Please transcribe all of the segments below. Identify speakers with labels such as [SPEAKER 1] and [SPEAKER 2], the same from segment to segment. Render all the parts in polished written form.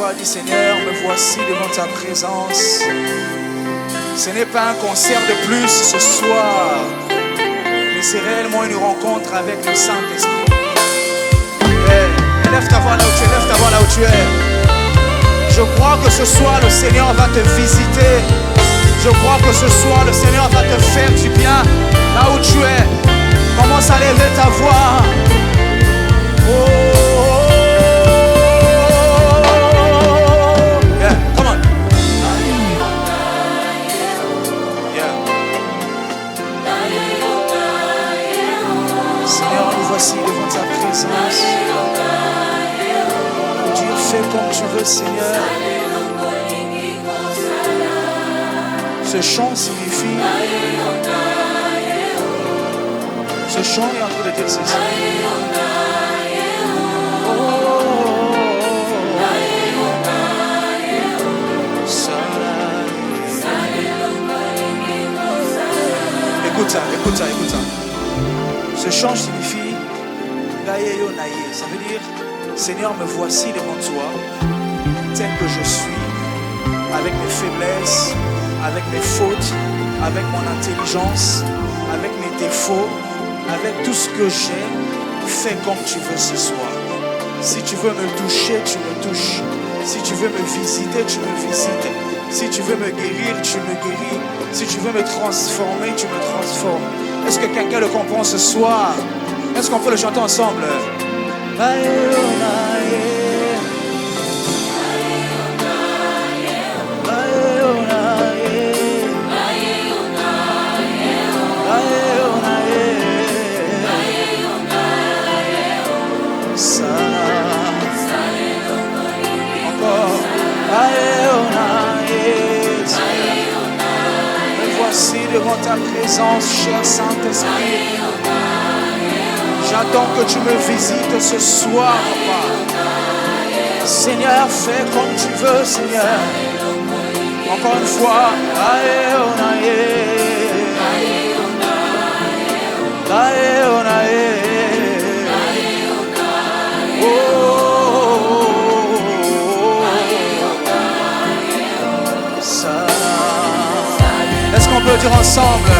[SPEAKER 1] voix, dis Seigneur, me voici devant ta présence. Ce n'est pas un concert de plus ce soir, mais c'est réellement une rencontre avec le Saint-Esprit. Lève ta voix là où tu es, lève ta voix là où tu es. Je crois que ce soir le Seigneur va te visiter. Je crois que ce soir le Seigneur va te faire du bien là où tu es. Commence à lever ta voix. Yeah, come on. Yeah. Seigneur, nous voici devant ta présence. Dieu, fais comme tu veux, Seigneur. Ce chant signifie. Ce chant est en train de dire ceci. Écoute ça, écoute ça, écoute ça. Ce chant signifie Gaïeyo Naïe. Ça veut dire Seigneur, me voici devant toi, tel que je suis, avec mes faiblesses, avec mes fautes, avec mon intelligence, avec mes défauts, avec tout ce que j'ai. Fais comme tu veux ce soir. Si tu veux me toucher, tu me touches. Si tu veux me visiter, tu me visites. Si tu veux me guérir, tu me guéris. Si tu veux me transformer, tu me transformes. Est-ce que quelqu'un le comprend ce soir? Est-ce qu'on peut le chanter ensemble? Me voici devant ta présence, cher Saint-Esprit. J'attends que tu me visites ce soir, Papa. Seigneur, fais comme tu veux, Seigneur. Encore une fois. Est-ce qu'on peut dire ensemble?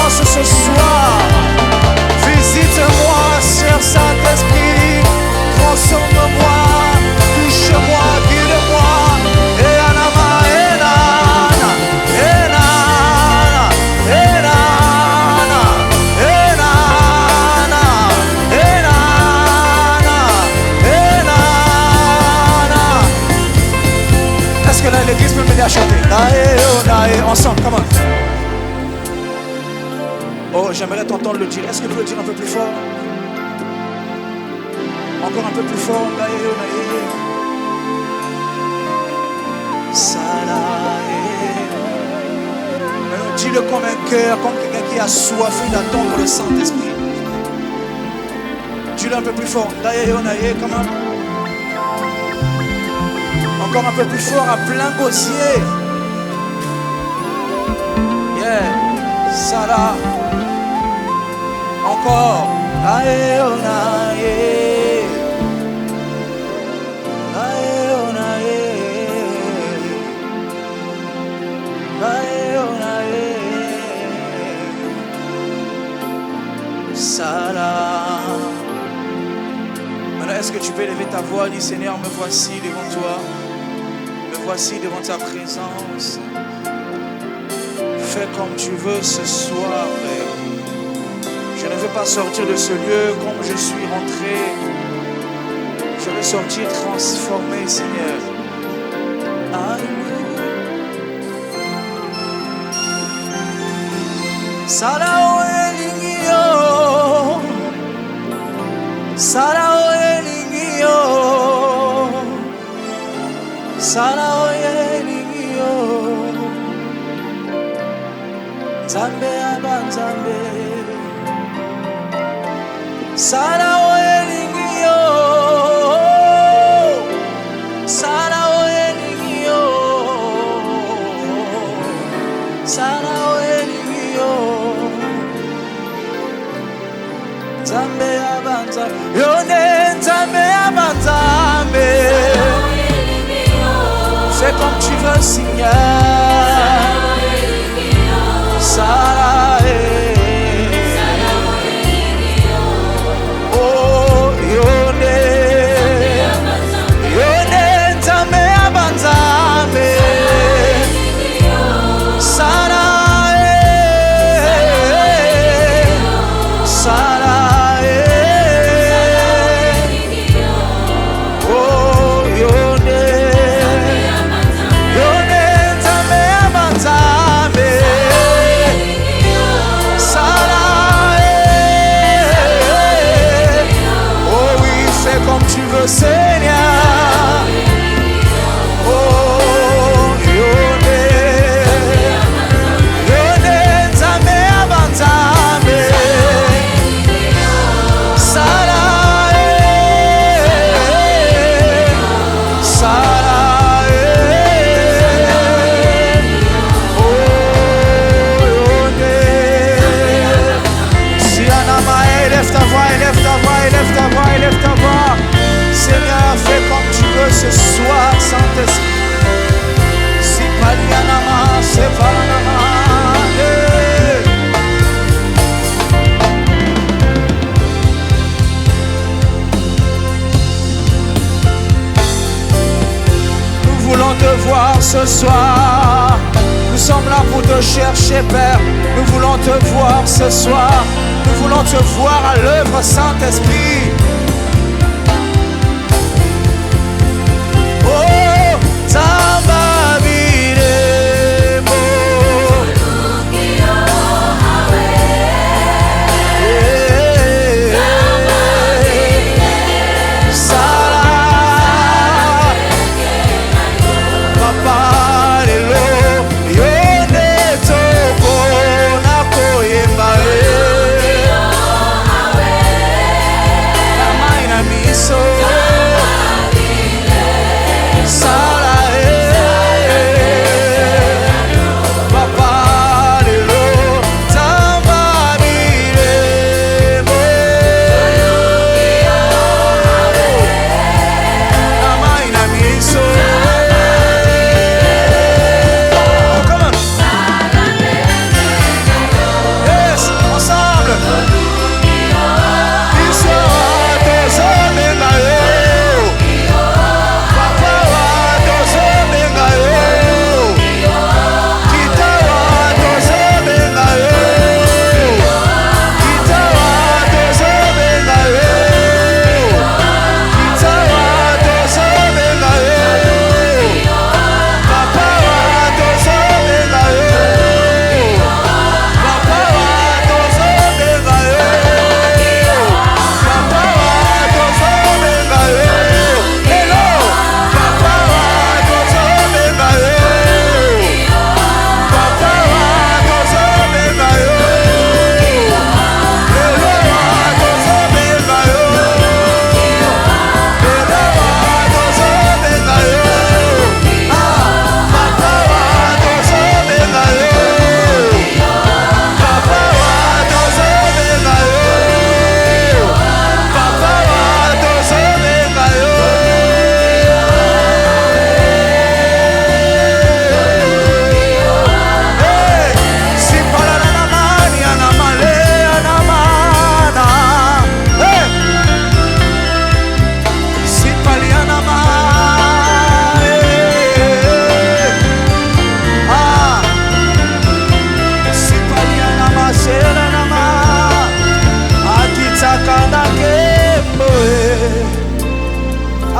[SPEAKER 1] Ce soir, visite-moi, cher Saint-Esprit, transforme-moi, touche-moi, guide-moi, et anama, enana, enana, enana, enana, enana, enana. Est-ce que là l'église peut m'aider à chanter? Ensemble, comment? Oh, j'aimerais t'entendre le dire. Est-ce que tu peux le dire un peu plus fort? Encore un peu plus fort. Maintenant, dis-le comme un cœur, comme quelqu'un qui a soifé d'attendre le Saint-Esprit. Dis-le un peu plus fort. Comment? Encore un peu plus fort, à plein gosier. Yeah. Sarah. Encore. Maintenant, est-ce que tu peux élever ta voix, dis Seigneur, me voici devant toi. Me voici devant ta présence. Fais comme tu veux ce soir, Père. Je ne veux pas sortir de ce lieu comme je suis rentré. Je veux sortir transformé, Seigneur. Alléluia. Salao elingio, salao elingio, salao elingio. Nzambe abanzambe, salao elingio, salao elingio, salao elingio. Nzambe abanzambe, yone nzambe abanzambe. Fais comme tu veux, Seigneur. Oh, yone, yone nzambe abanzambe. Seigneur, oh, yone, yone nzambe abanzambe, sala, sala, oh, yone. Sianama, élève ta voix, élève ta voix, élève ta voix, élève ta voix. Seigneur, fais comme tu veux ce soir, Saint-Esprit. Si Palianama, c'est Palanama. Nous voulons te voir ce soir. Nous sommes là pour te chercher, Père. Nous voulons te voir ce soir. Nous voulons te voir à l'œuvre, Saint-Esprit.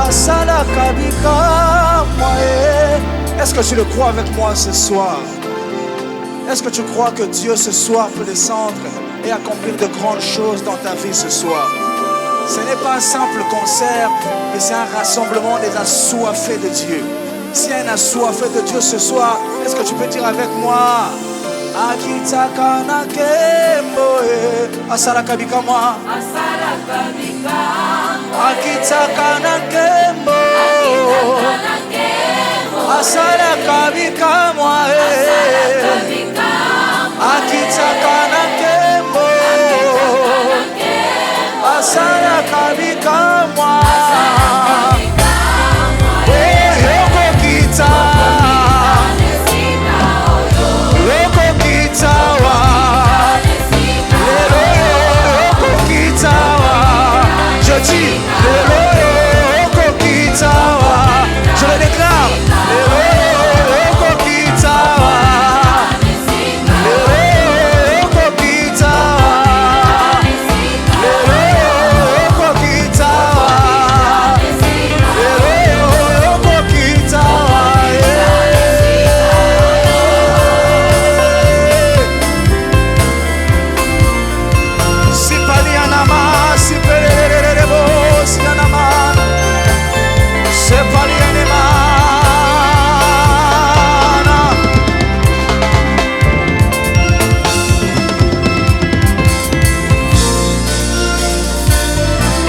[SPEAKER 1] Asala kabika moye. Est-ce que tu le crois avec moi ce soir? Est-ce que tu crois que Dieu ce soir peut descendre et accomplir de grandes choses dans ta vie ce soir? Ce n'est pas un simple concert, mais c'est un rassemblement des assoiffés de Dieu. S'il y a un assoiffé de Dieu ce soir, est-ce que tu peux dire avec moi? Akitakana kemboe. Asala kabika moi.
[SPEAKER 2] Asala kabika.
[SPEAKER 1] Akitakana kembo. Asala kabika moi. Akitakana kembo. Asala kabika moi. Je le déclare.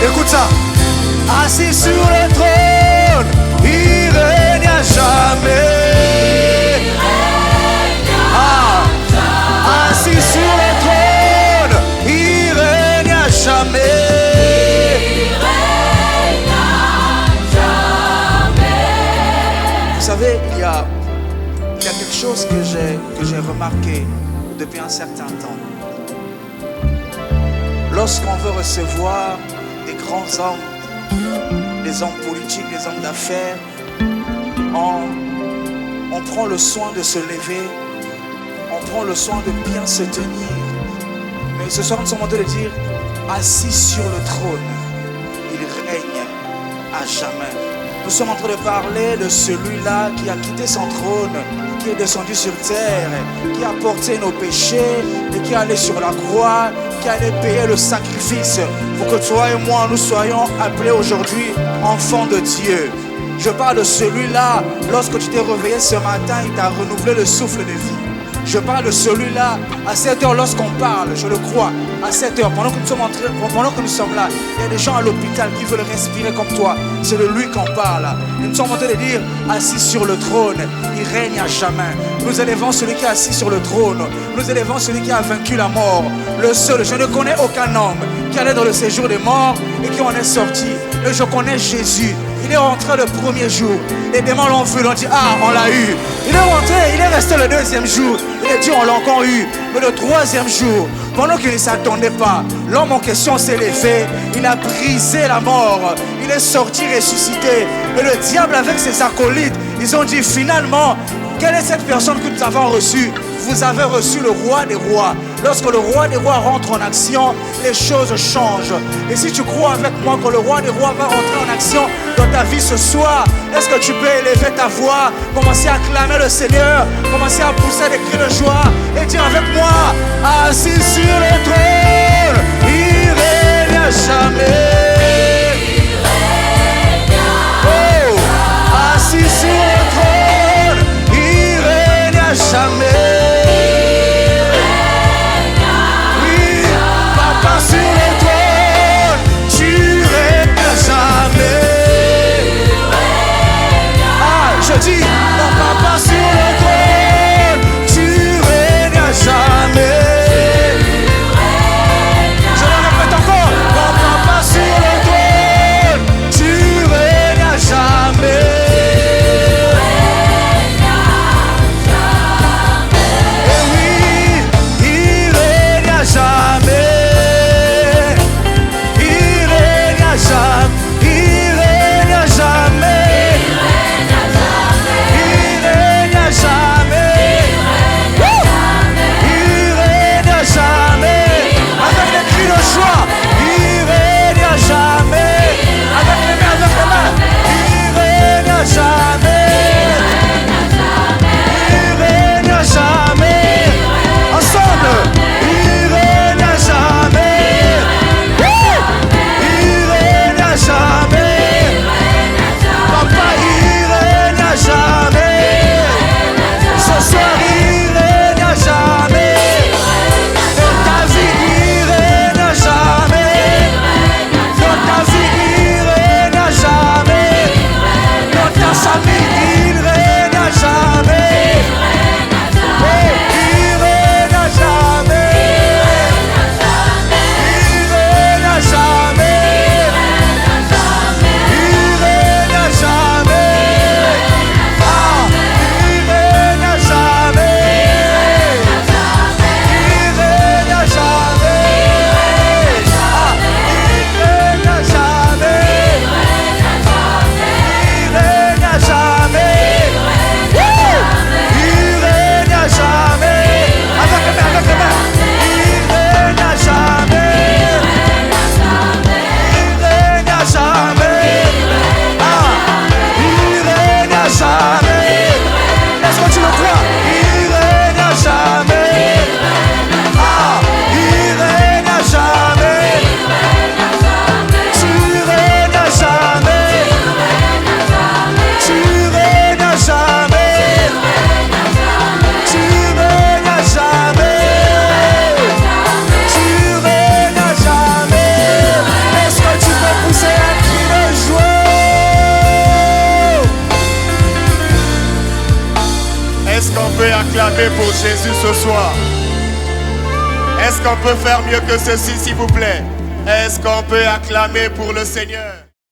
[SPEAKER 1] Écoute ça. Assis sur le trône, il règne à jamais. Assis sur le trône, il règne à jamais. Vous savez, il y a quelque chose que j'ai remarqué depuis un certain temps. Lorsqu'on veut recevoir des grands hommes, des hommes politiques, des hommes d'affaires, on prend le soin de se lever, on prend le soin de bien se tenir. Mais ce soir, nous sommes en train de dire, assis sur le trône, il règne à jamais. Nous sommes en train de parler de celui-là qui a quitté son trône, qui est descendu sur terre, qui a porté nos péchés et qui est allé sur la croix, qui allait payer le sacrifice pour que toi et moi nous soyons appelés aujourd'hui enfants de Dieu. Je parle de celui-là, lorsque tu t'es réveillé ce matin, il t'a renouvelé le souffle de vie. Je parle de celui-là, à 7 heures lorsqu'on parle, je le crois, à 7 heures, pendant que nous sommes là, il y a des gens à l'hôpital qui veulent respirer comme toi. C'est de lui qu'on parle. Et nous sommes en train de dire, assis sur le trône, il règne à jamais. Nous élevons celui qui est assis sur le trône. Nous élevons celui qui a vaincu la mort. Le seul, je ne connais aucun homme qui allait dans le séjour des morts et qui en est sorti. Mais je connais Jésus. Il est rentré le premier jour. Les démons l'ont vu, l'ont dit, ah, on l'a eu. Il est rentré, il est resté le deuxième jour. Il a dit, on l'a encore eu. Mais le troisième jour, pendant qu'il ne s'attendait pas, l'homme en question s'est levé. Il a brisé la mort. Il est sorti ressuscité. Et le diable avec ses acolytes, ils ont dit finalement, quelle est cette personne que nous avons reçue? Vous avez reçu le roi des rois. Lorsque le roi des rois rentre en action, les choses changent. Et si tu crois avec moi que le roi des rois va rentrer en action dans ta vie ce soir, est-ce que tu peux élever ta voix, commencer à acclamer le Seigneur, commencer à pousser des cris de joie et dire avec moi, assis sur le trône, il règne à jamais. Oh, assis sur le trône, il règne à jamais. Sur le trône, tu règnes à jamais. Ah, je dis, mon papa sur le trône, tu règnes à jamais. Je le répète encore, mon papa sur le
[SPEAKER 3] Est-ce qu'on peut acclamer pour Jésus ce soir? Est-ce qu'on peut faire mieux que ceci, s'il vous plaît? Est-ce qu'on peut acclamer pour le Seigneur?